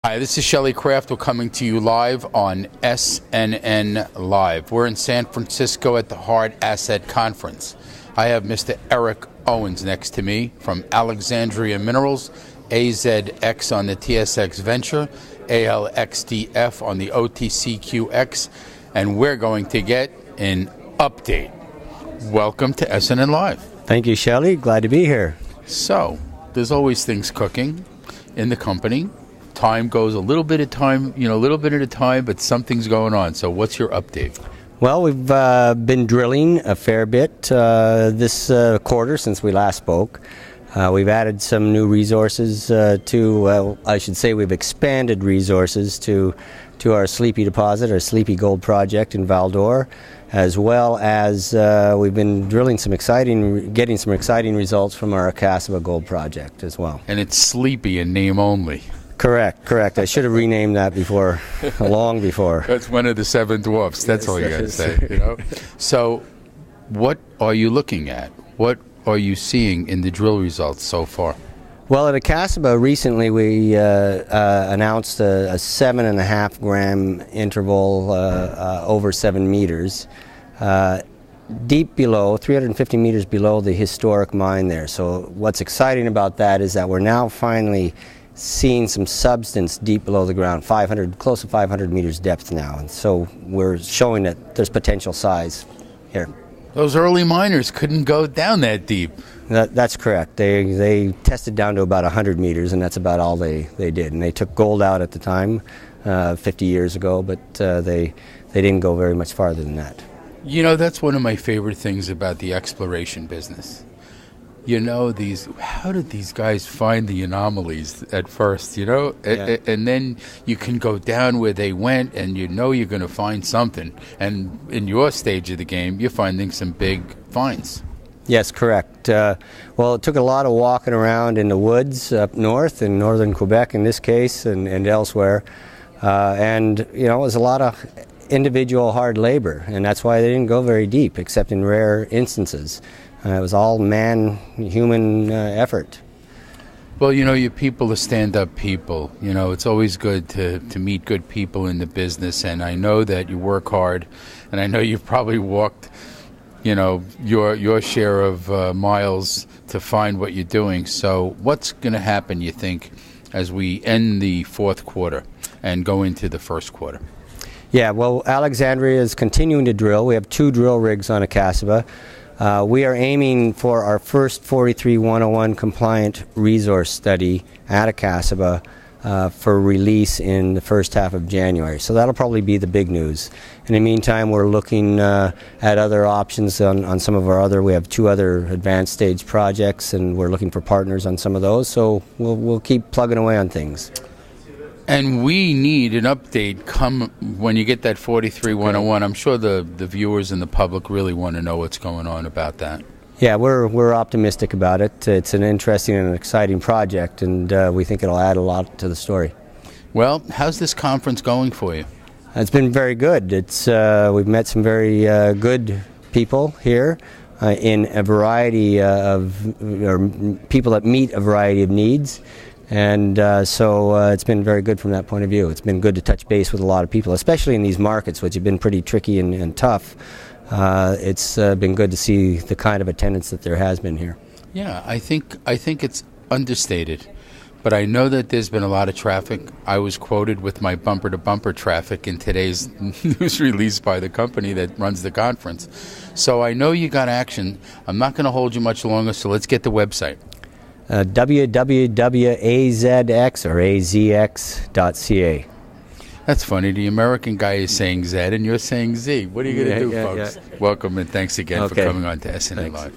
Hi, this is Shelley Kraft. We're coming to you live on SNNLive. We're in San Francisco at the Hard Asset Conference. I have Mr. Eric Owens next to me from Alexandria Minerals, AZX on the TSX Venture, ALXDF on the OTCQX, and we're going to get an update. Welcome to SNNLive. Thank you, Shelley. Glad to be here. So, there's always things cooking in the company. Time goes a little bit at a time, but something's going on. So what's your update? Well, we've been drilling a fair bit this quarter since we last spoke. We've added some new resources we've expanded resources to our Sleepy deposit, our Sleepy Gold project in Val-d'Or, as well as we've been getting some exciting results from our Acasaba Gold project as well. And it's Sleepy in name only. Correct. I should have renamed that before, long before. That's one of the seven dwarfs. That's all you got to say. So, what are you looking at? What are you seeing in the drill results so far? Well, at Acasaba recently we announced a 7.5 gram interval over 7 meters, deep below, 350 meters below the historic mine there. So what's exciting about that is that we're now finally seeing some substance deep below the ground, close to 500 meters depth now, and so we're showing that there's potential size here. Those early miners couldn't go down that deep. That's correct. They tested down to about 100 meters, and that's about all they did. And they took gold out at the time, 50 years ago, but they didn't go very much farther than that. That's one of my favorite things about the exploration business. How did these guys find the anomalies at first, Yeah. And then you can go down where they went and you're going to find something. And in your stage of the game, you're finding some big finds. Yes, correct. Well, it took a lot of walking around in the woods up north, in northern Quebec in this case, and elsewhere. It was a lot of individual hard labor, and that's why they didn't go very deep, except in rare instances. It was all human effort. Well, your people are stand-up people. It's always good to meet good people in the business, and I know that you work hard, and I know you've probably walked, your share of miles to find what you're doing. So what's going to happen, you think, as we end the fourth quarter and go into the first quarter? Yeah, well, Alexandria is continuing to drill. We have 2 drill rigs on Acasaba. We are aiming for our first 43-101 compliant resource study at Acasaba for release in the first half of January. So that'll probably be the big news. In the meantime, we're looking at other options on some of we have 2 other advanced stage projects, and we're looking for partners on some of those. So we'll keep plugging away on things. And we need an update when you get that 43-101. I'm sure the viewers and the public really want to know what's going on about that. Yeah, we're optimistic about it. It's an interesting and exciting project, and we think it'll add a lot to the story. Well, how's this conference going for you? It's been very good. We've met some very good people here in a variety people that meet a variety of needs. And so it's been very good from that point of view. It's been good to touch base with a lot of people, especially in these markets, which have been pretty tricky and tough. It's been good to see the kind of attendance that there has been here. Yeah, I think it's understated, but I know that there's been a lot of traffic. I was quoted with my bumper-to-bumper traffic in today's news release by the company that runs the conference. So I know you got action. I'm not going to hold you much longer, so let's get the website. www.azx or azx.ca. That's funny. The American guy is saying Z and you're saying Z. What are you going to do, folks? Yeah. Welcome and thanks again for coming on to SNNLive.